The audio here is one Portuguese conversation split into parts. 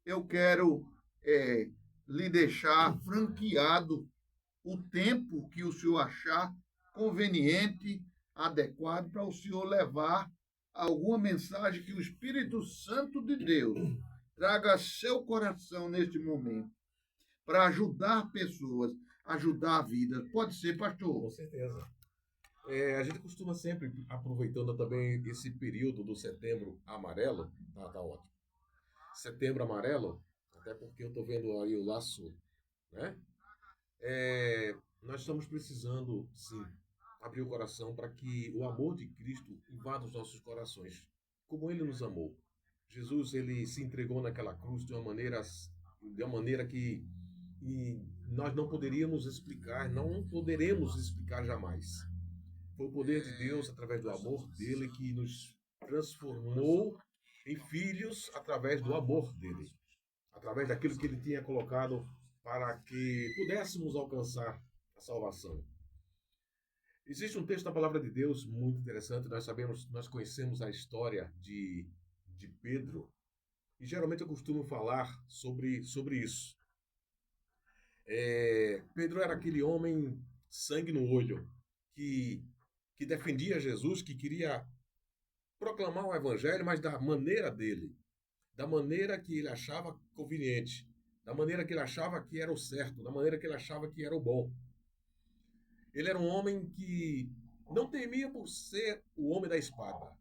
eu quero é, lhe deixar franqueado o tempo que o senhor achar conveniente, adequado para o senhor levar alguma mensagem que o Espírito Santo de Deus traga a seu coração neste momento, para ajudar pessoas, ajudar vidas. Pode ser, Com pastor? certeza. A gente costuma sempre, aproveitando também esse período do setembro amarelo, tá ótimo. Setembro amarelo, até porque eu estou vendo aí o laço, né? Nós estamos precisando, sim, abrir o coração para que o amor de Cristo invada os nossos corações, como Ele nos amou. Jesus, ele se entregou naquela cruz de uma maneira que nós não poderíamos explicar, não poderemos explicar jamais. Foi o poder de Deus, através do amor dele, que nos transformou em filhos através do amor dele, através daquilo que ele tinha colocado para que pudéssemos alcançar a salvação. Existe um texto da palavra de Deus muito interessante. Nós conhecemos a história de Pedro, e geralmente eu costumo falar sobre isso. Pedro era aquele homem sangue no olho que, que defendia Jesus, que queria proclamar o evangelho, mas da maneira dele, da maneira que ele achava conveniente, da maneira que ele achava que era o certo, da maneira que ele achava que era o bom. Ele era um homem que não temia por ser o homem da espada.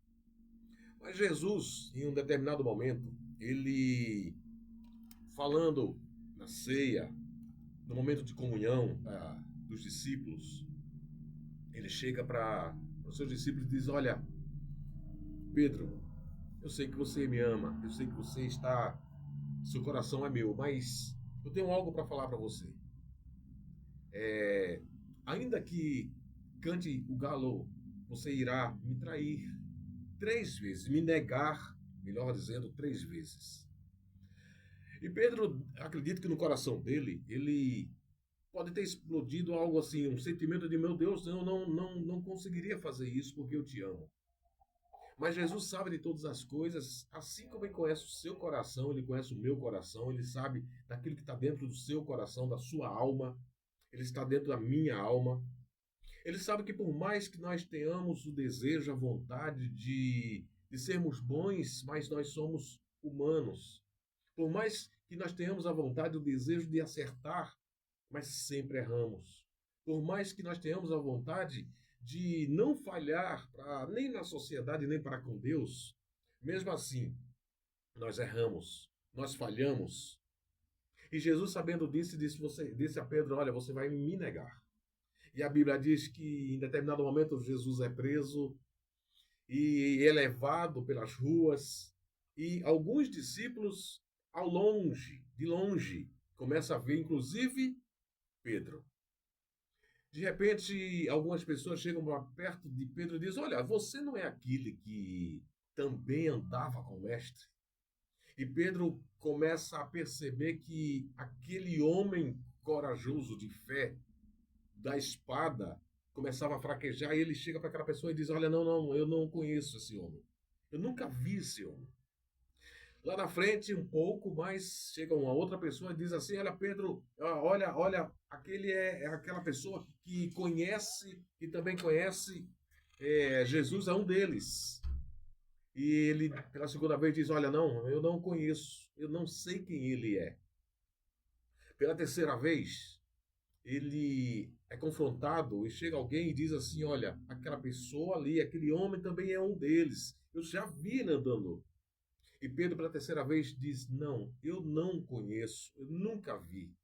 Mas Jesus, em um determinado momento, ele falando na ceia, no momento de comunhão dos discípulos, ele chega para os seus discípulos e diz: Olha, Pedro, eu sei que você me ama, eu sei que seu coração é meu, mas eu tenho algo para falar para você. É, Ainda que cante o galo, você irá me trair 3 vezes, me negar, melhor dizendo, 3 vezes. E Pedro, acredito que no coração dele, ele pode ter explodido algo assim, um sentimento de: meu Deus, eu não conseguiria fazer isso porque eu te amo. Mas Jesus sabe de todas as coisas, assim como ele conhece o seu coração, ele conhece o meu coração, ele sabe daquilo que está dentro do seu coração, da sua alma, ele está dentro da minha alma. Ele sabe que por mais que nós tenhamos o desejo, a vontade de sermos bons, mas nós somos humanos. Por mais que nós tenhamos a vontade, o desejo de acertar, mas sempre erramos. Por mais que nós tenhamos a vontade de não falhar nem na sociedade, nem para com Deus, mesmo assim, nós erramos, nós falhamos. E Jesus, sabendo disso, disse a Pedro: Olha, você vai me negar. E a Bíblia diz que em determinado momento Jesus é preso e é levado pelas ruas, e alguns discípulos, ao longe, de longe, começam a ver, inclusive, Pedro. De repente, algumas pessoas chegam perto de Pedro e dizem: Olha, você não é aquele que também andava com o mestre? E Pedro começa a perceber que aquele homem corajoso de fé, da espada, começava a fraquejar, e ele chega para aquela pessoa e diz: Olha, não, não, eu não conheço esse homem. Eu nunca vi esse homem. Lá na frente, um pouco mais, chega uma outra pessoa e diz assim: Olha, Pedro, olha, aquele é aquela pessoa que conhece, que também conhece Jesus, é um deles. E ele, pela segunda vez, diz: Olha, não, eu não conheço, eu não sei quem ele é. Pela terceira vez, ele é confrontado e chega alguém e diz assim: Olha, aquela pessoa ali, aquele homem também é um deles. Eu já vi ele andando. E Pedro, pela terceira vez, diz: Não, eu não conheço, eu nunca vi.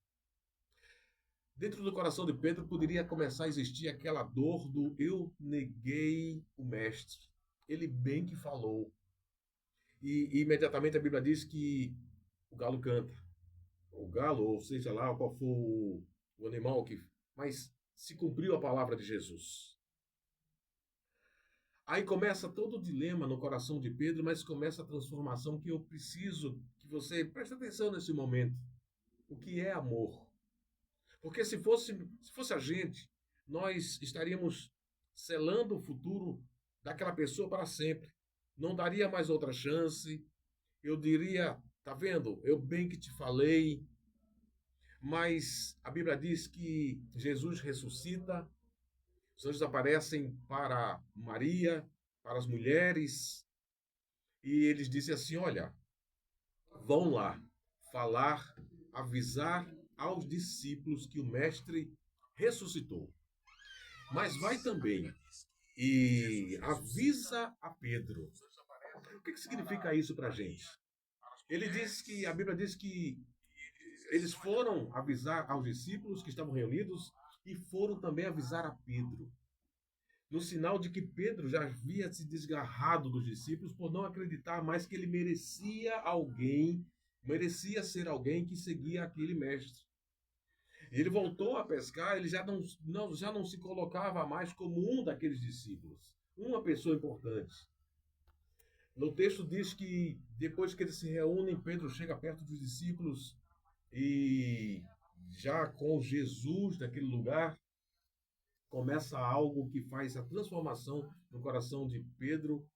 Dentro do coração de Pedro poderia começar a existir aquela dor do: eu neguei o mestre. Ele bem que falou. E imediatamente a Bíblia diz que o galo canta. O galo, ou seja lá qual for o animal que. Mas se cumpriu a palavra de Jesus. Aí começa todo o dilema no coração de Pedro, mas começa a transformação que eu preciso que você preste atenção nesse momento. O que é amor? Porque se fosse a gente, nós estaríamos selando o futuro daquela pessoa para sempre. Não daria mais outra chance. Eu diria Tá vendo? Eu bem que te falei, mas a Bíblia diz que Jesus ressuscita, os anjos aparecem para Maria, para as mulheres, e eles dizem assim: olha, vão lá falar, avisar aos discípulos que o Mestre ressuscitou. Mas vai também e avisa a Pedro. O que significa isso para a gente? Ele diz que, a Bíblia diz que eles foram avisar aos discípulos que estavam reunidos e foram também avisar a Pedro, no sinal de que Pedro já havia se desgarrado dos discípulos por não acreditar mais que ele merecia alguém, merecia ser alguém que seguia aquele mestre. E ele voltou a pescar, ele já não se colocava mais como um daqueles discípulos, uma pessoa importante. No texto diz que depois que eles se reúnem, Pedro chega perto dos discípulos e já com Jesus naquele lugar, começa algo que faz a transformação no coração de Pedro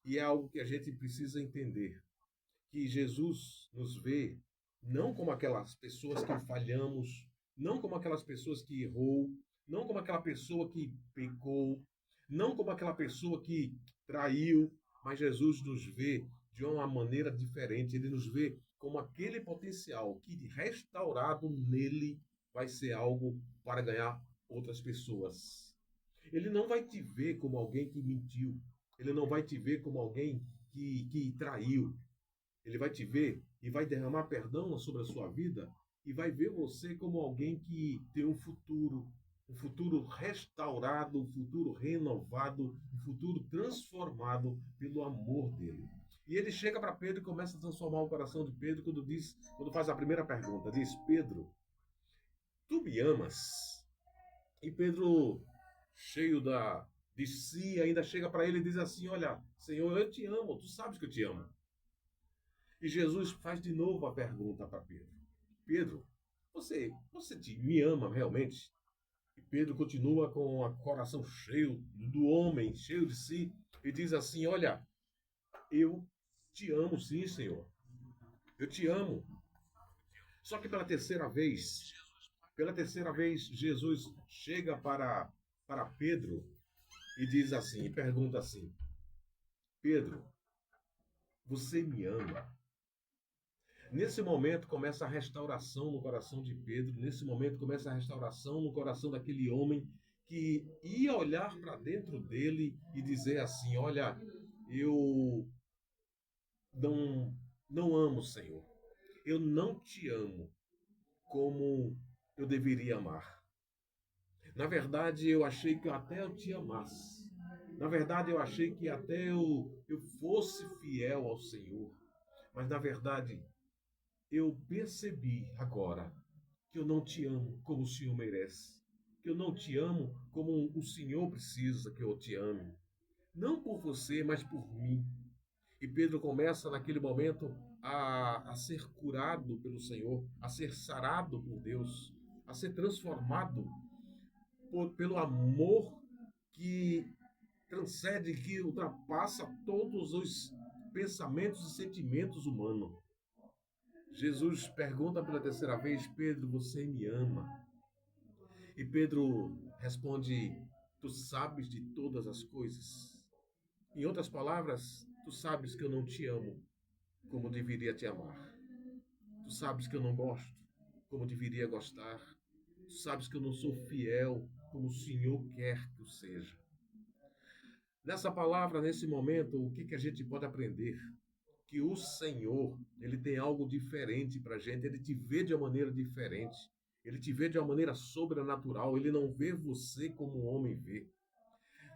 e é algo que a gente precisa entender, que Jesus nos vê não como aquelas pessoas que falhamos, não como aquelas pessoas que errou, não como aquela pessoa que pecou, não como aquela pessoa que traiu, mas Jesus nos vê de uma maneira diferente. Ele nos vê como aquele potencial que restaurado nele vai ser algo para ganhar outras pessoas. Ele não vai te ver como alguém que mentiu. Ele não vai te ver como alguém que traiu. Ele vai te ver e vai derramar perdão sobre a sua vida e vai ver você como alguém que tem um futuro restaurado, um futuro renovado, um futuro transformado pelo amor dele. E ele chega para Pedro e começa a transformar o coração de Pedro quando faz a primeira pergunta, diz: Pedro, tu me amas? E Pedro, cheio de si, ainda chega para ele e diz assim: olha, Senhor, eu te amo, tu sabes que eu te amo. E Jesus faz de novo a pergunta para Pedro: Pedro, você me ama realmente? E Pedro continua com o coração cheio do homem, cheio de si, e diz assim: olha, eu te amo sim, Senhor. Eu te amo. Só que pela terceira vez, Jesus chega para Pedro e diz assim, e pergunta assim: Pedro, você me ama? Nesse momento começa a restauração no coração de Pedro, nesse momento começa a restauração no coração daquele homem que ia olhar para dentro dele e dizer assim: olha, eu não amo, Senhor. Eu não te amo como eu deveria amar. Na verdade, eu achei que até eu te amasse. Na verdade, eu achei que até eu fosse fiel ao Senhor. Mas, na verdade, eu percebi agora que eu não te amo como o Senhor merece. Que eu não te amo como o Senhor precisa que eu te ame. Não por você, mas por mim. E Pedro começa naquele momento a ser curado pelo Senhor, a ser sarado por Deus, a ser transformado pelo amor que transcende, que ultrapassa todos os pensamentos e sentimentos humanos. Jesus pergunta pela terceira vez: Pedro, você me ama? E Pedro responde: tu sabes de todas as coisas. Em outras palavras, tu sabes que eu não te amo como deveria te amar. Tu sabes que eu não gosto como deveria gostar. Tu sabes que eu não sou fiel como o Senhor quer que eu seja. Nessa palavra, nesse momento, o que a gente pode aprender? Que o Senhor, ele tem algo diferente para a gente, ele te vê de uma maneira diferente, ele te vê de uma maneira sobrenatural, ele não vê você como o homem vê.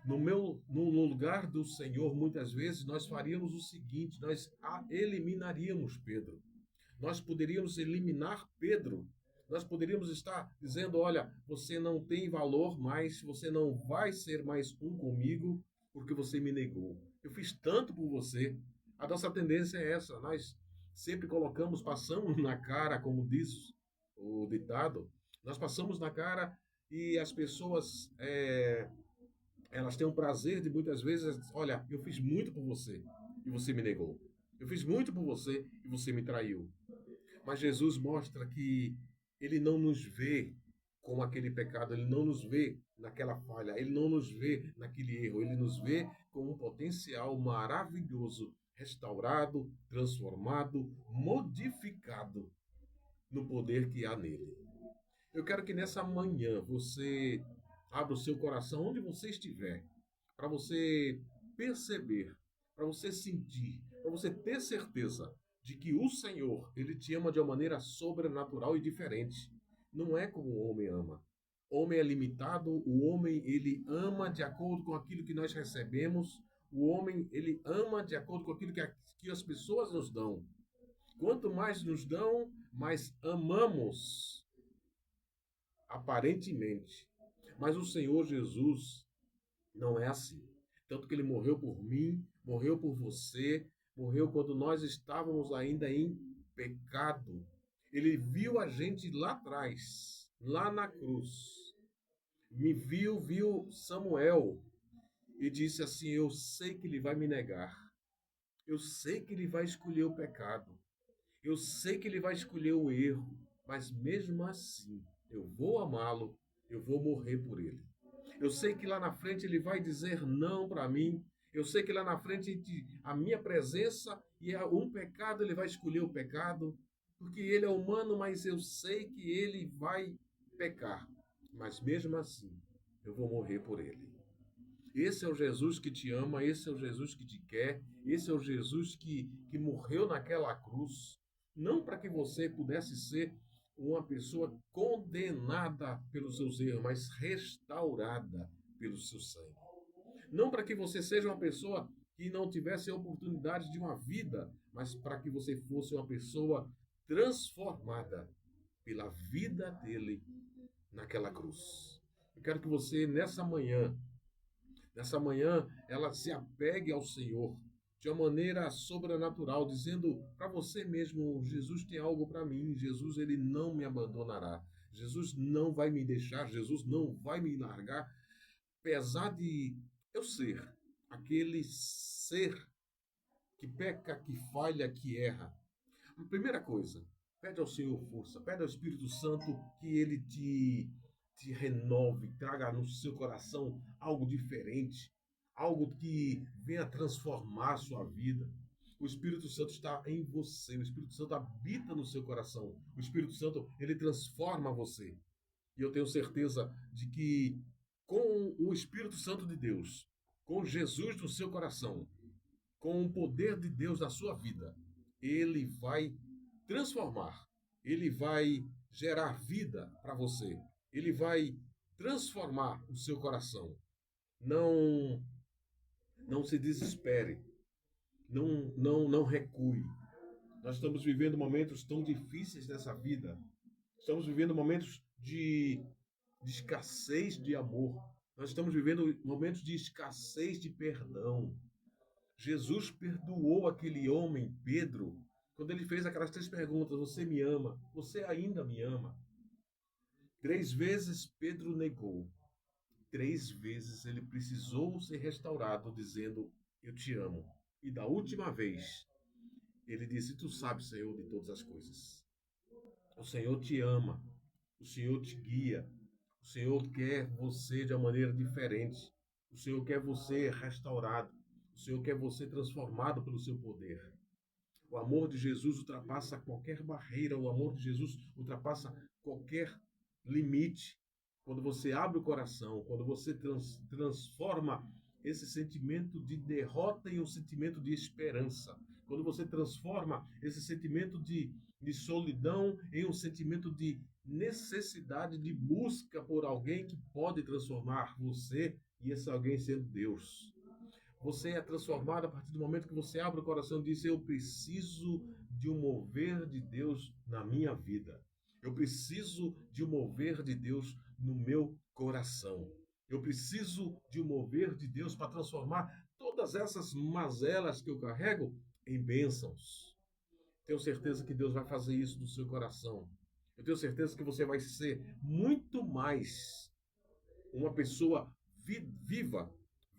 No lugar do Senhor, muitas vezes, nós faríamos o seguinte: nós eliminaríamos Pedro. Nós poderíamos eliminar Pedro. Nós poderíamos estar dizendo: olha, você não tem valor mais, você não vai ser mais um comigo, porque você me negou. Eu fiz tanto por você. A nossa tendência é essa. Nós sempre colocamos, passamos na cara, como diz o ditado, nós passamos na cara e as pessoas elas têm um prazer de muitas vezes: olha, eu fiz muito por você e você me negou. Eu fiz muito por você e você me traiu. Mas Jesus mostra que ele não nos vê com aquele pecado, ele não nos vê naquela falha, ele não nos vê naquele erro, ele nos vê com um potencial maravilhoso, restaurado, transformado, modificado no poder que há nele. Eu quero que nessa manhã você abra o seu coração onde você estiver, para você perceber, para você sentir, para você ter certeza de que o Senhor, ele te ama de uma maneira sobrenatural e diferente. Não é como o homem ama. O homem é limitado, o homem ele ama de acordo com aquilo que nós recebemos, o homem ele ama de acordo com aquilo que as pessoas nos dão. Quanto mais nos dão, mais amamos aparentemente. Mas o Senhor Jesus não é assim. Tanto que ele morreu por mim, morreu por você, morreu quando nós estávamos ainda em pecado. Ele viu a gente lá atrás, lá na cruz. Me viu, viu Samuel e disse assim: eu sei que ele vai me negar. Eu sei que ele vai escolher o pecado. Eu sei que ele vai escolher o erro, mas mesmo assim, eu vou amá-lo, eu vou morrer por ele. Eu sei que lá na frente ele vai dizer não para mim. Eu sei que lá na frente a minha presença e um pecado ele vai escolher o pecado, porque ele é humano, mas eu sei que ele vai pecar. Mas mesmo assim, eu vou morrer por ele. Esse é o Jesus que te ama, esse é o Jesus que te quer, esse é o Jesus que morreu naquela cruz, não para que você pudesse ser uma pessoa condenada pelos seus erros, mas restaurada pelo seu sangue. Não para que você seja uma pessoa que não tivesse a oportunidade de uma vida, mas para que você fosse uma pessoa transformada pela vida dele naquela cruz. Eu quero que você, nessa manhã, ela se apegue ao Senhor de uma maneira sobrenatural, dizendo para você mesmo: Jesus tem algo para mim, Jesus ele não me abandonará, Jesus não vai me deixar, Jesus não vai me largar, apesar de eu ser aquele ser que peca, que falha, que erra. A primeira coisa, pede ao Senhor força, pede ao Espírito Santo que ele te renove, traga no seu coração algo diferente, algo que venha transformar a sua vida. O Espírito Santo está em você, o Espírito Santo habita no seu coração, o Espírito Santo ele transforma você. E eu tenho certeza de que com o Espírito Santo de Deus, com Jesus no seu coração, com o poder de Deus na sua vida, ele vai transformar, ele vai gerar vida para você, ele vai transformar o seu coração. Não, não se desespere, não recue. Nós estamos vivendo momentos tão difíceis nessa vida. Estamos vivendo momentos de escassez de amor. Nós estamos vivendo momentos de escassez de perdão. Jesus perdoou aquele homem, Pedro, quando ele fez aquelas 3 perguntas: você me ama? Você ainda me ama? 3 vezes Pedro negou. 3 vezes ele precisou ser restaurado, dizendo: eu te amo. E da última vez, ele disse: tu sabes, Senhor, de todas as coisas. O Senhor te ama. O Senhor te guia. O Senhor quer você de uma maneira diferente. O Senhor quer você restaurado. O Senhor quer você transformado pelo seu poder. O amor de Jesus ultrapassa qualquer barreira, o amor de Jesus ultrapassa qualquer limite. Quando você abre o coração, quando você transforma esse sentimento de derrota em um sentimento de esperança, quando você transforma esse sentimento de solidão em um sentimento de necessidade de busca por alguém que pode transformar você, e esse alguém sendo Deus. Você é transformado a partir do momento que você abre o coração e diz: eu preciso de um mover de Deus na minha vida. Eu preciso de um mover de Deus no meu coração. Eu preciso de um mover de Deus para transformar todas essas mazelas que eu carrego em bênçãos. Tenho certeza que Deus vai fazer isso no seu coração. Eu tenho certeza que você vai ser muito mais uma pessoa viva,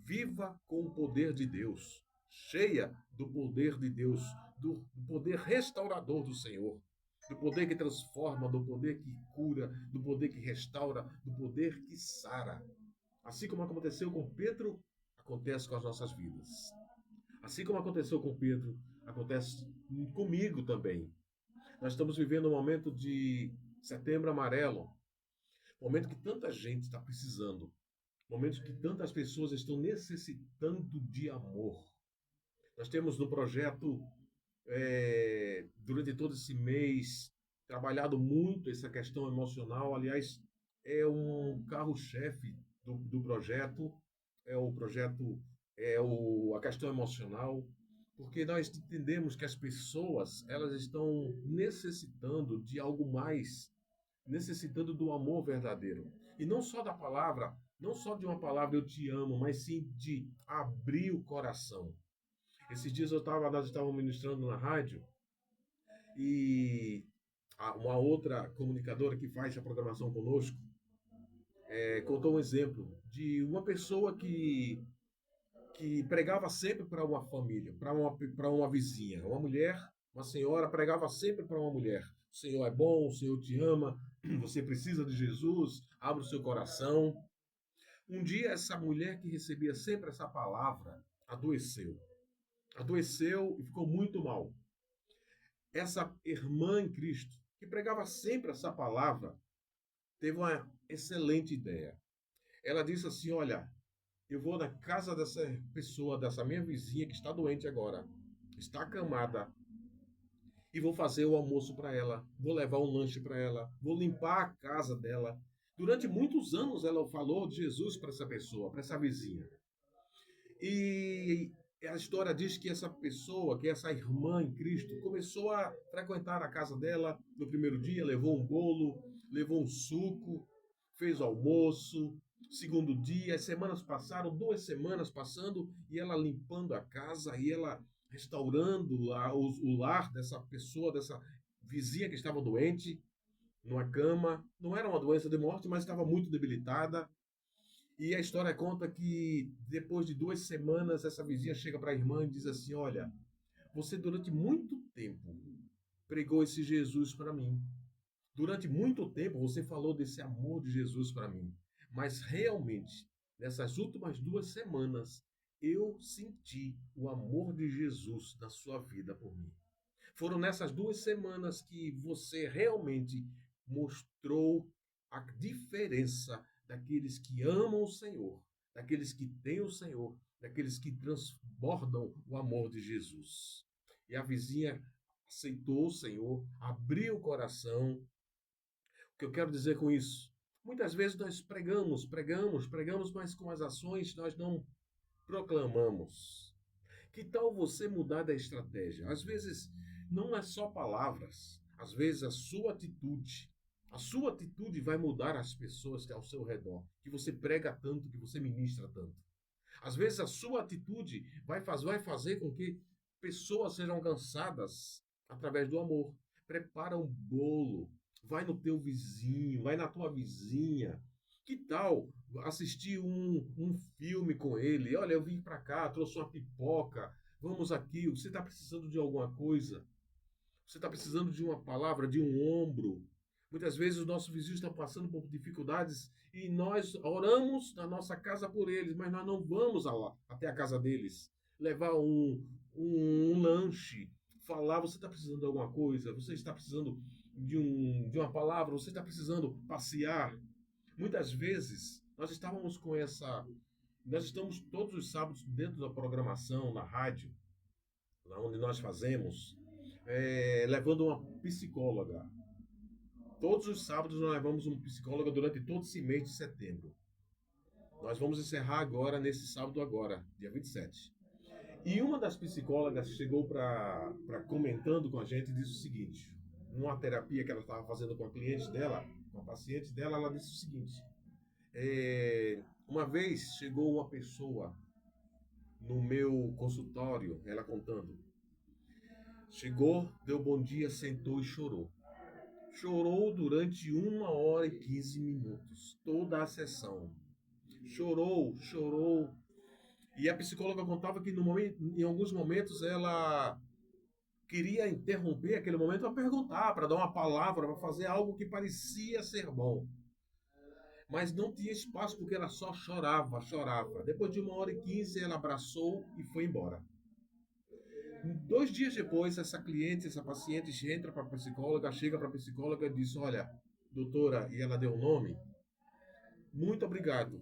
viva com o poder de Deus. cheia do poder de Deus, do poder restaurador do Senhor, do poder que transforma, do poder que cura, do poder que restaura, do poder que sara. Assim como aconteceu com Pedro, acontece com as nossas vidas. Assim como aconteceu com Pedro, acontece comigo também. Nós estamos vivendo um momento de setembro amarelo, um momento que tanta gente está precisando, um momento que tantas pessoas estão necessitando de amor. Nós temos no projeto, durante todo esse mês, trabalhado muito essa questão emocional. Aliás, é um carro-chefe do projeto, a questão emocional, porque nós entendemos que as pessoas elas estão necessitando de algo mais, necessitando do amor verdadeiro. E não só da palavra, não só de uma palavra eu te amo, mas sim de abrir o coração. Esses dias nós estávamos ministrando na rádio e uma outra comunicadora que faz a programação conosco contou um exemplo de uma pessoa que pregava sempre para uma família, para uma vizinha, uma mulher, uma senhora pregava sempre para uma mulher. O Senhor é bom, o Senhor te ama, você precisa de Jesus, abre o seu coração. Um dia essa mulher que recebia sempre essa palavra adoeceu. Adoeceu e ficou muito mal. Essa irmã em Cristo, que pregava sempre essa palavra, teve uma excelente ideia. Ela disse assim: olha, eu vou na casa dessa pessoa, dessa minha vizinha que está doente agora, está acamada, e vou fazer o almoço para ela, vou levar um lanche para ela, vou limpar a casa dela. Durante muitos anos ela falou de Jesus para essa pessoa, para essa vizinha. E a história diz que essa pessoa, que essa irmã em Cristo, começou a frequentar a casa dela no primeiro dia, levou um bolo, levou um suco, fez almoço. Segundo dia, as semanas passaram, 2 semanas passando, e ela limpando a casa, e ela restaurando o lar dessa pessoa, dessa vizinha que estava doente, numa cama. Não era uma doença de morte, mas estava muito debilitada. E a história conta que depois de 2 semanas, essa vizinha chega para a irmã e diz assim: olha, você durante muito tempo pregou esse Jesus para mim. Durante muito tempo você falou desse amor de Jesus para mim. Mas realmente, nessas últimas 2 semanas, eu senti o amor de Jesus na sua vida por mim. Foram nessas 2 semanas que você realmente mostrou a diferença daqueles que amam o Senhor, daqueles que têm o Senhor, daqueles que transbordam o amor de Jesus. E a vizinha aceitou o Senhor, abriu o coração. O que eu quero dizer com isso? Muitas vezes nós pregamos, mas com as ações nós não proclamamos. Que tal você mudar da estratégia? Às vezes não é só palavras, às vezes a sua atitude vai mudar as pessoas que ao seu redor, que você prega tanto, que você ministra tanto. Às vezes a sua atitude vai fazer com que pessoas sejam alcançadas através do amor. Prepara um bolo, vai no teu vizinho, vai na tua vizinha. Que tal assistir um filme com ele? Olha, eu vim para cá, trouxe uma pipoca, vamos aqui. Você está precisando de alguma coisa? Você está precisando de uma palavra, de um ombro? Muitas vezes os nossos vizinhos estão passando por dificuldades e nós oramos na nossa casa por eles, mas nós não vamos até a casa deles levar um lanche, falar: você está precisando de alguma coisa, você está precisando de uma palavra, você está precisando passear. Muitas vezes nós estamos todos os sábados dentro da programação, na rádio, onde nós fazemos, levando uma psicóloga. Todos os sábados nós levamos uma psicóloga durante todo esse mês de setembro. Nós vamos encerrar agora, nesse sábado agora, dia 27. E uma das psicólogas chegou para comentando com a gente e disse o seguinte: numa terapia que ela estava fazendo com a cliente dela, com a paciente dela, ela disse o seguinte: uma vez chegou uma pessoa no meu consultório, ela contando, chegou, deu bom dia, sentou e chorou. Chorou durante 1 hora e 15 minutos, toda a sessão. Chorou. E a psicóloga contava que em alguns momentos ela queria interromper aquele momento para perguntar, para dar uma palavra, para fazer algo que parecia ser bom. Mas não tinha espaço porque ela só chorava, chorava. Depois de 1h15, ela abraçou e foi embora. 2 dias depois, essa paciente entra para a psicóloga, chega para a psicóloga e diz: Olha, doutora, e ela deu o nome, muito obrigado,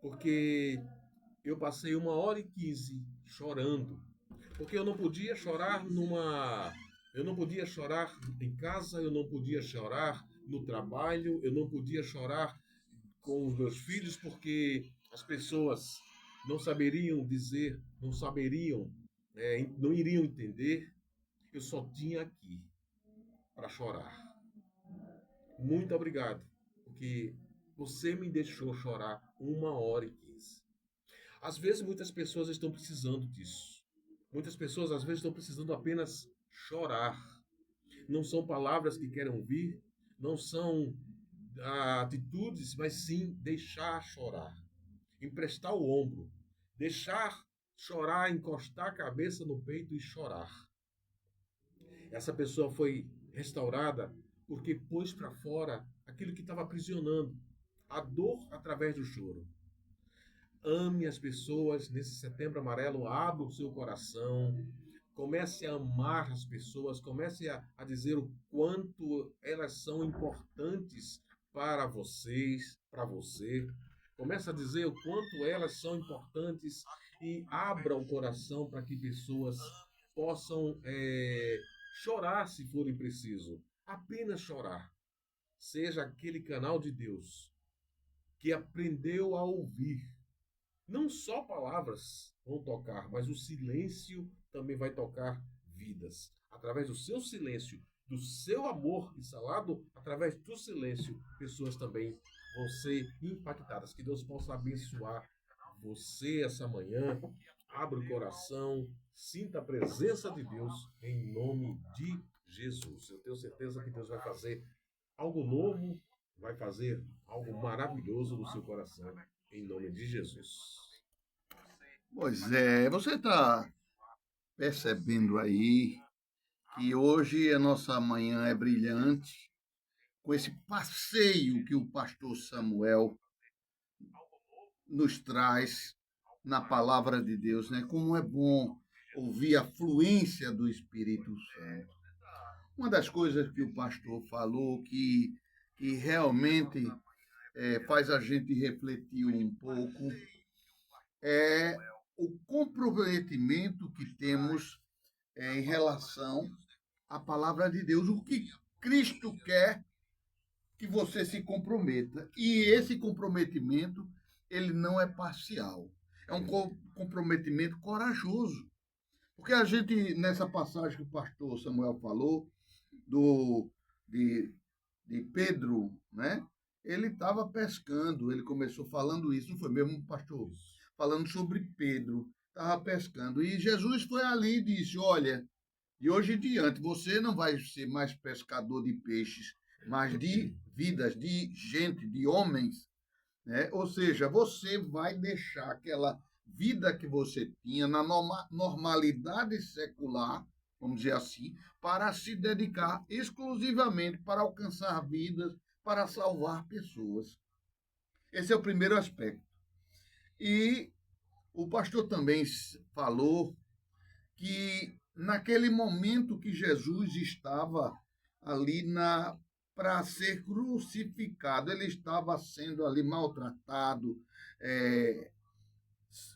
porque eu passei 1h15 chorando, porque eu não podia chorar eu não podia chorar em casa, eu não podia chorar no trabalho, eu não podia chorar com os meus filhos, porque as pessoas não saberiam dizer, não saberiam, não iriam entender. Eu só tinha aqui para chorar. Muito obrigado, porque você me deixou chorar 1h15. Às vezes, muitas pessoas estão precisando disso. Muitas pessoas, às vezes, estão precisando apenas chorar. Não são palavras que querem ouvir, não são atitudes, mas sim deixar chorar. Emprestar o ombro. Deixar chorar, encostar a cabeça no peito e chorar. Essa pessoa foi restaurada porque pôs para fora aquilo que estava aprisionando, a dor através do choro. Ame as pessoas nesse Setembro Amarelo, abra o seu coração, comece a amar as pessoas, comece a dizer o quanto elas são importantes para vocês, para você. Comece a dizer o quanto elas são importantes e abra o coração para que pessoas possam chorar se forem preciso. Apenas chorar. Seja aquele canal de Deus que aprendeu a ouvir. Não só palavras vão tocar, mas o silêncio também vai tocar vidas. Através do seu silêncio, do seu amor instalado, através do silêncio, pessoas também vão ser impactadas. Que Deus possa abençoar você essa manhã. Abra o coração, sinta a presença de Deus em nome de Jesus. Eu tenho certeza que Deus vai fazer algo novo, vai fazer algo maravilhoso no seu coração, em nome de Jesus. Pois é, você está percebendo aí que hoje a nossa manhã é brilhante, com esse passeio que o pastor Samuel nos traz na palavra de Deus, né? Como é bom ouvir a fluência do Espírito Santo. Uma das coisas que o pastor falou que realmente faz a gente refletir um pouco é o comprometimento que temos em relação à palavra de Deus, o que Cristo quer que você se comprometa. E esse comprometimento, ele não é parcial. É um comprometimento corajoso. Porque a gente, nessa passagem que o pastor Samuel falou, do, de, de Pedro, né? Ele estava pescando, ele começou falando isso, não foi mesmo, pastor? Falando sobre Pedro, estava pescando. E Jesus foi ali e disse: Olha, de hoje em diante você não vai ser mais pescador de peixes, mas de vidas, de gente, de homens, né? Ou seja, você vai deixar aquela vida que você tinha na normalidade secular, vamos dizer assim, para se dedicar exclusivamente para alcançar vidas, para salvar pessoas. Esse é o primeiro aspecto. E o pastor também falou que naquele momento que Jesus estava ali para ser crucificado, ele estava sendo ali maltratado,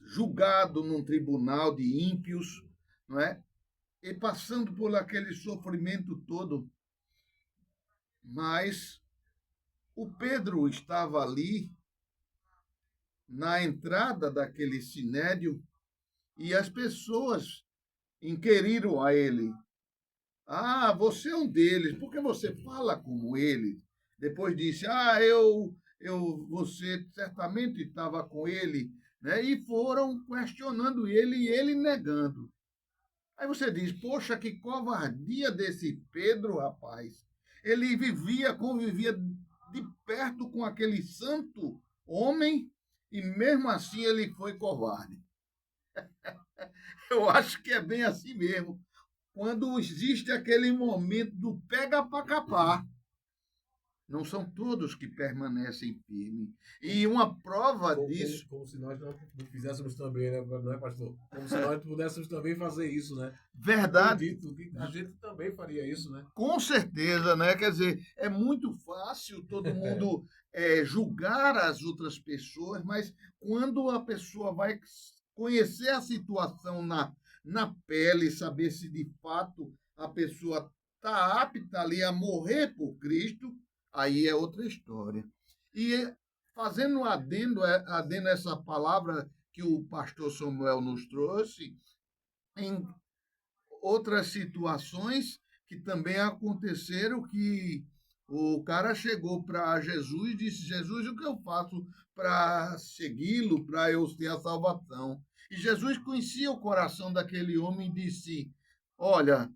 julgado num tribunal de ímpios, não é? E passando por aquele sofrimento todo, mas o Pedro estava ali na entrada daquele sinédrio e as pessoas inquiriram a ele: Ah, você é um deles, por que você fala como ele? Depois disse: você certamente estava com ele, né? E foram questionando ele e ele negando. Aí você diz: Poxa, que covardia desse Pedro, rapaz. Ele convivia de perto com aquele santo homem e mesmo assim ele foi covarde. Eu acho que é bem assim mesmo. Quando existe aquele momento do pega para capar, não são todos que permanecem firmes. E uma prova disso. Como se nós não fizéssemos também, né, não é, pastor? Como se nós pudéssemos também fazer isso, né? Verdade. Acredito que a gente também faria isso, né? Com certeza, né? Quer dizer, é muito fácil todo mundo julgar as outras pessoas, mas quando a pessoa vai conhecer a situação na pele, saber se de fato a pessoa está apta ali a morrer por Cristo, aí é outra história. E fazendo adendo a essa palavra que o pastor Samuel nos trouxe, em outras situações que também aconteceram que o cara chegou para Jesus e disse: Jesus, o que eu faço para segui-lo, para eu ter a salvação? E Jesus conhecia o coração daquele homem e disse: Olha,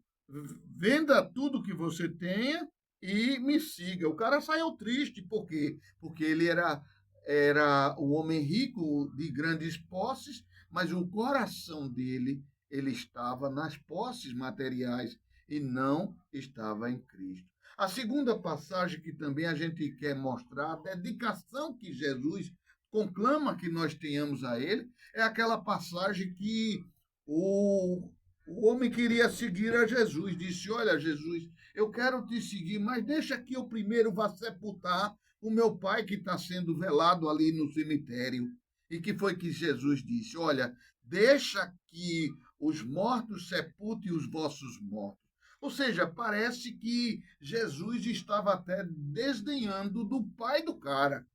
venda tudo que você tenha e me siga. O cara saiu triste, por quê? Porque ele era um homem rico de grandes posses, mas o coração dele ele estava nas posses materiais e não estava em Cristo. A segunda passagem que também a gente quer mostrar, a dedicação que Jesus conclama que nós tenhamos a ele, é aquela passagem que o homem queria seguir a Jesus. Disse: Olha, Jesus, eu quero te seguir, mas deixa que eu primeiro vá sepultar o meu pai que está sendo velado ali no cemitério. E que foi que Jesus disse: Olha, deixa que os mortos sepultem os vossos mortos. Ou seja, parece que Jesus estava até desdenhando do pai do cara,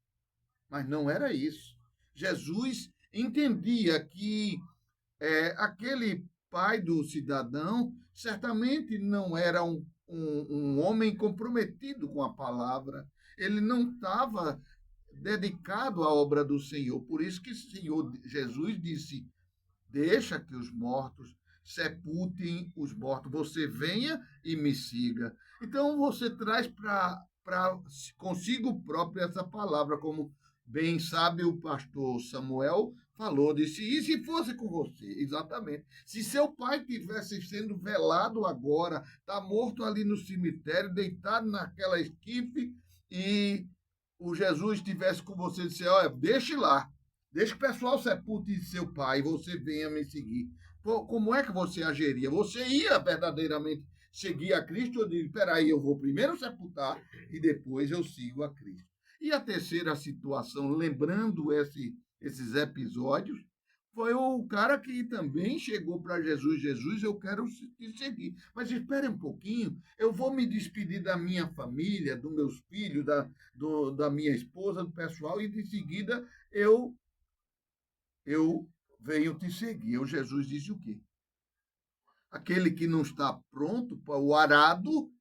mas não era isso. Jesus entendia que aquele pai do cidadão certamente não era um homem comprometido com a palavra, ele não estava dedicado à obra do Senhor. Por isso que o Senhor Jesus disse: Deixa que os mortos sepultem os mortos. Você venha e me siga. Então você traz para consigo próprio essa palavra, como bem sabe o pastor Samuel falou, disse: e se fosse com você? Exatamente. Se seu pai tivesse sendo velado agora, está morto ali no cemitério, deitado naquela esquife, e o Jesus estivesse com você e disse: olha, deixe lá. Deixa que o pessoal sepulte seu pai e você venha me seguir. Pô, como é que você agiria? Você ia verdadeiramente seguir a Cristo? Eu digo: peraí, eu vou primeiro sepultar e depois eu sigo a Cristo. E a terceira situação, lembrando esses episódios, foi o cara que também chegou para Jesus: Jesus, eu quero te seguir. Mas espere um pouquinho, eu vou me despedir da minha família, dos meus filhos, da minha esposa, do pessoal, e de seguida eu venho te seguir. O Jesus disse o quê? Aquele que não está pronto para o arado,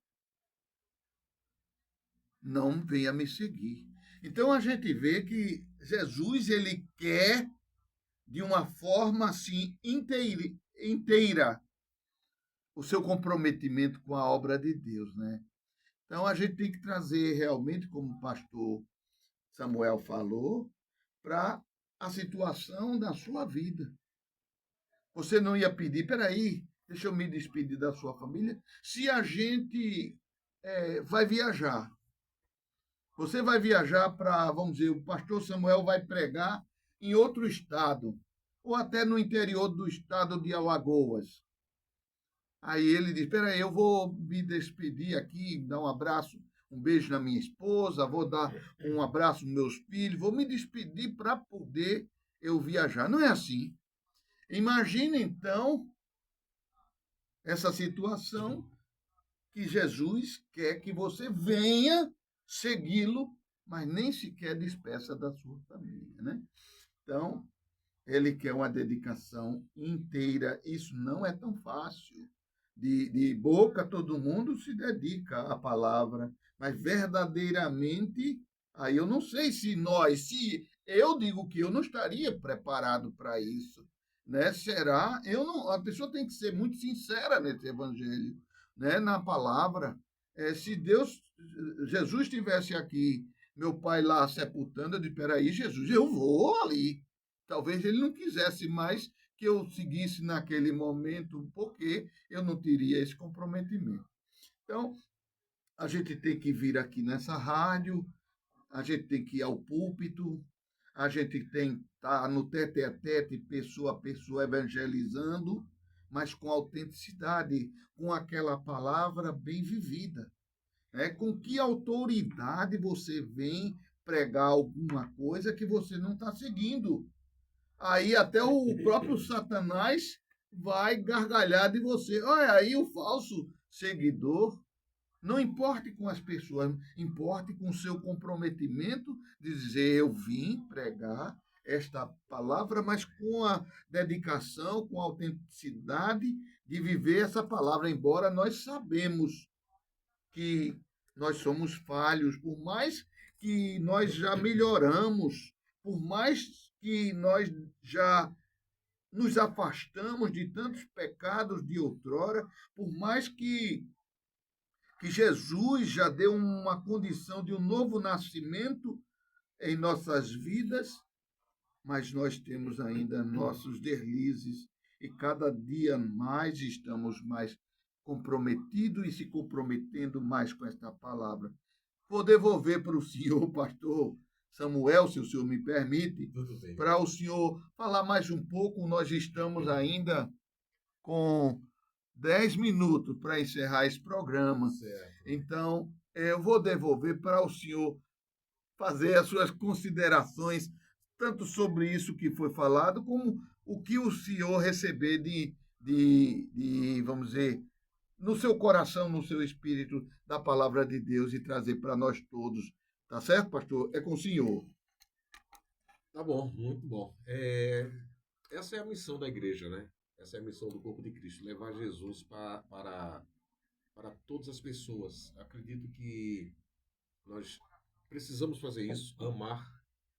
não venha me seguir. Então a gente vê que Jesus ele quer de uma forma assim inteira o seu comprometimento com a obra de Deus, né? Então a gente tem que trazer realmente, como o pastor Samuel falou, para a situação da sua vida. Você não ia pedir: peraí, deixa eu me despedir da sua família. Se a gente vai viajar, você vai viajar para, vamos dizer, o pastor Samuel vai pregar em outro estado, ou até no interior do estado de Alagoas. Aí ele diz: peraí, eu vou me despedir aqui, dar um abraço, um beijo na minha esposa, vou dar um abraço nos meus filhos, vou me despedir para poder eu viajar. Não é assim. Imagina, então, essa situação que Jesus quer que você venha segui-lo, mas nem sequer despeça da sua família, né? Então, ele quer uma dedicação inteira. Isso não é tão fácil. De boca, todo mundo se dedica à palavra, mas verdadeiramente, aí eu não sei se eu digo que eu não estaria preparado para isso, né? Será? Eu não, a pessoa tem que ser muito sincera nesse evangelho, né? Na palavra. Se Jesus estivesse aqui, meu pai lá sepultando, eu disse: peraí, Jesus, eu vou ali. Talvez ele não quisesse mais que eu seguisse naquele momento, porque eu não teria esse comprometimento. Então, a gente tem que vir aqui nessa rádio, a gente tem que ir ao púlpito, a gente tem que estar no tete a tete, pessoa a pessoa, evangelizando, mas com autenticidade, com aquela palavra bem vivida. Com que autoridade você vem pregar alguma coisa que você não está seguindo? Aí até o próprio Satanás vai gargalhar de você. Olha aí o falso seguidor. Não importe com as pessoas, importe com o seu comprometimento de dizer: eu vim pregar esta palavra, mas com a dedicação, com a autenticidade de viver essa palavra, embora nós sabemos que nós somos falhos, por mais que nós já melhoramos, por mais que nós já nos afastamos de tantos pecados de outrora, por mais que Jesus já deu uma condição de um novo nascimento em nossas vidas, mas nós temos ainda nossos deslizes e cada dia mais estamos mais comprometidos e se comprometendo mais com esta palavra. Vou devolver para o senhor, pastor Samuel, se o senhor me permite, para o senhor falar mais um pouco. Nós estamos ainda com 10 minutos para encerrar esse programa. Certo. Então, eu vou devolver para o senhor fazer as suas considerações, tanto sobre isso que foi falado, como o que o senhor receber vamos dizer, no seu coração, no seu espírito, da palavra de Deus e trazer para nós todos. Tá certo, pastor? É com o senhor. Tá bom, muito bom. Essa é a missão da igreja, né? Essa é a missão do corpo de Cristo, levar Jesus para todas as pessoas. Acredito que nós precisamos fazer isso, amar.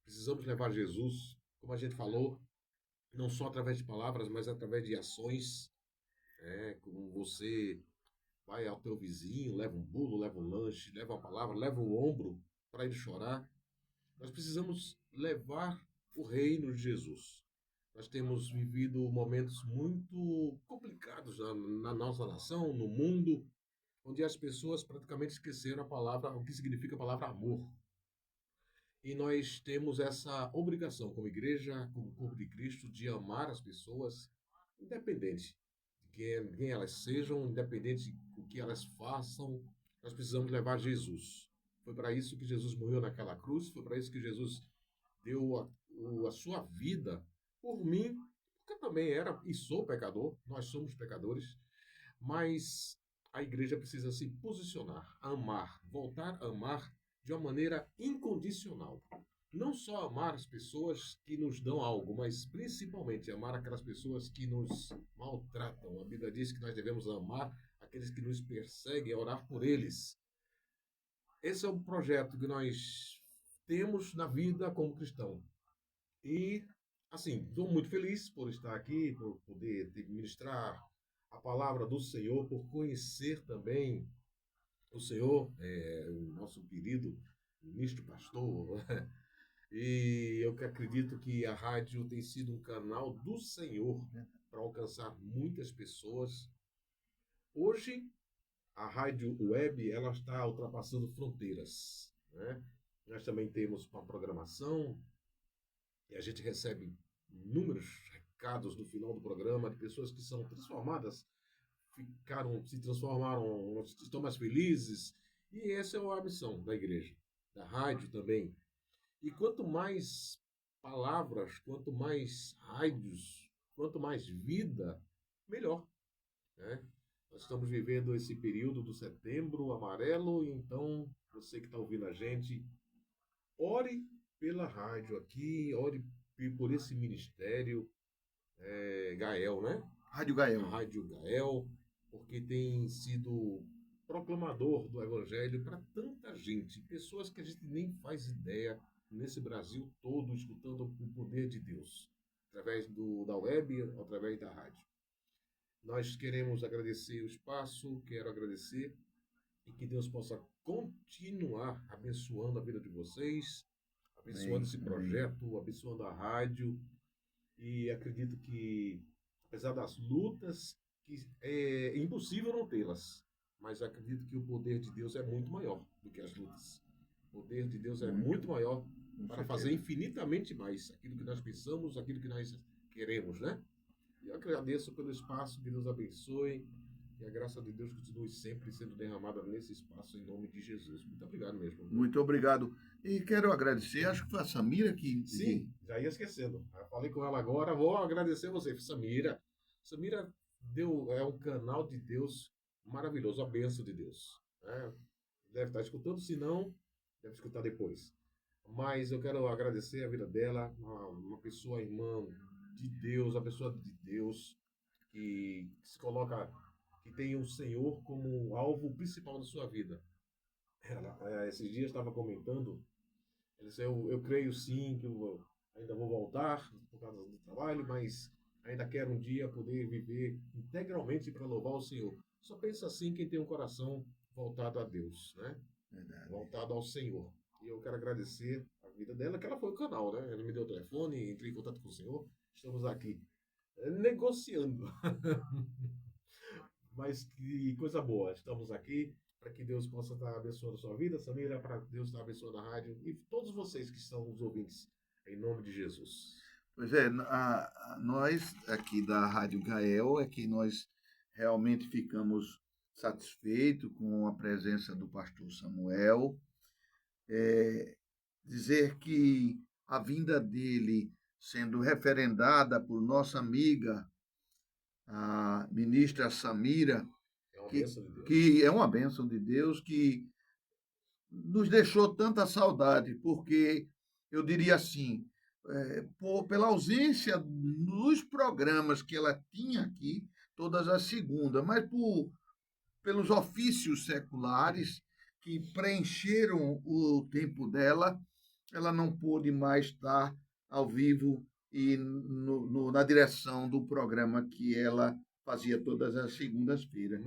Precisamos levar Jesus, como a gente falou, não só através de palavras, mas através de ações. Como você vai ao teu vizinho, leva um bolo, leva um lanche, leva uma palavra, leva o ombro para ele chorar. Nós precisamos levar o reino de Jesus. Nós temos vivido momentos muito complicados na nossa nação, no mundo, onde as pessoas praticamente esqueceram a palavra, o que significa a palavra amor. E nós temos essa obrigação, como igreja, como corpo de Cristo, de amar as pessoas, independente de quem elas sejam, independente do que elas façam, nós precisamos levar Jesus. Foi para isso que Jesus morreu naquela cruz, foi para isso que Jesus deu a sua vida por mim, porque eu também era e sou pecador, nós somos pecadores, mas a igreja precisa se posicionar, amar, voltar a amar de uma maneira incondicional. Não só amar as pessoas que nos dão algo, mas principalmente amar aquelas pessoas que nos maltratam. A Bíblia diz que nós devemos amar aqueles que nos perseguem, orar por eles. Esse é o projeto que nós temos na vida como cristão. E, assim, estou muito feliz por estar aqui, por poder ministrar a palavra do Senhor, por conhecer também o Senhor, o nosso querido ministro pastor. E eu acredito que a rádio tem sido um canal do Senhor para alcançar muitas pessoas. Hoje, a rádio web ela está ultrapassando fronteiras, né? Nós também temos uma programação e a gente recebe inúmeros recados no final do programa de pessoas que são transformadas, se transformaram, estão mais felizes. E essa é a missão da igreja, da rádio também. E quanto mais palavras, quanto mais rádios, quanto mais vida, melhor, né? Nós estamos vivendo esse período do setembro amarelo, então você que está ouvindo a gente, ore pela rádio aqui, ore por esse ministério, Gael, né? Rádio Gael. A Rádio Gael, porque tem sido proclamador do Evangelho para tanta gente, pessoas que a gente nem faz ideia nesse Brasil todo, escutando o poder de Deus, através da web, através da rádio. Nós queremos agradecer o espaço, quero agradecer e que Deus possa continuar abençoando a vida de vocês, abençoando esse projeto, abençoando a rádio. E acredito que apesar das lutas, que é impossível não tê-las. Mas acredito que o poder de Deus é muito maior do que as lutas. O poder de Deus é Muito, muito maior com para fazer certeza. infinitamente mais aquilo que nós pensamos, aquilo que nós queremos, né? E eu agradeço pelo espaço, que Deus abençoe. E a graça de Deus continue sempre sendo derramada nesse espaço, em nome de Jesus. Muito obrigado mesmo. Muito obrigado. E quero agradecer, acho que foi a Samira Sim, já ia esquecendo. Eu falei com ela agora, vou agradecer você, Samira. Samira é um canal de Deus maravilhoso, a bênção de Deus. Né? Deve estar escutando, se não, deve escutar depois. Mas eu quero agradecer a vida dela, uma pessoa irmã de Deus, a pessoa de Deus que se coloca, que tem o Senhor como alvo principal da sua vida. Ela, esses dias estava comentando, ela disse, eu creio sim que eu ainda vou voltar por causa do trabalho, mas ainda quero um dia poder viver integralmente para louvar o Senhor. Só pensa assim quem tem um coração voltado a Deus, né? Verdade. Voltado ao Senhor. E eu quero agradecer a vida dela, que ela foi o canal, né? Ela me deu o telefone, entrei em contato com o Senhor. Estamos aqui negociando. Mas que coisa boa. Estamos aqui para que Deus possa estar abençoando a sua vida, Samira, para Deus estar abençoando a rádio e todos vocês que estão os ouvintes, em nome de Jesus. Pois é, nós aqui da Rádio Gael é que nós realmente ficamos satisfeitos com a presença do pastor Samuel. Dizer que a vinda dele sendo referendada por nossa amiga, a ministra Samira, É uma que, bênção de Deus. que é uma bênção de Deus, que nos deixou tanta saudade, porque eu diria assim, pela ausência nos programas que ela tinha aqui, todas as segundas, mas pelos ofícios seculares que preencheram o tempo dela, ela não pôde mais estar ao vivo e na direção do programa que ela fazia todas as segundas-feiras.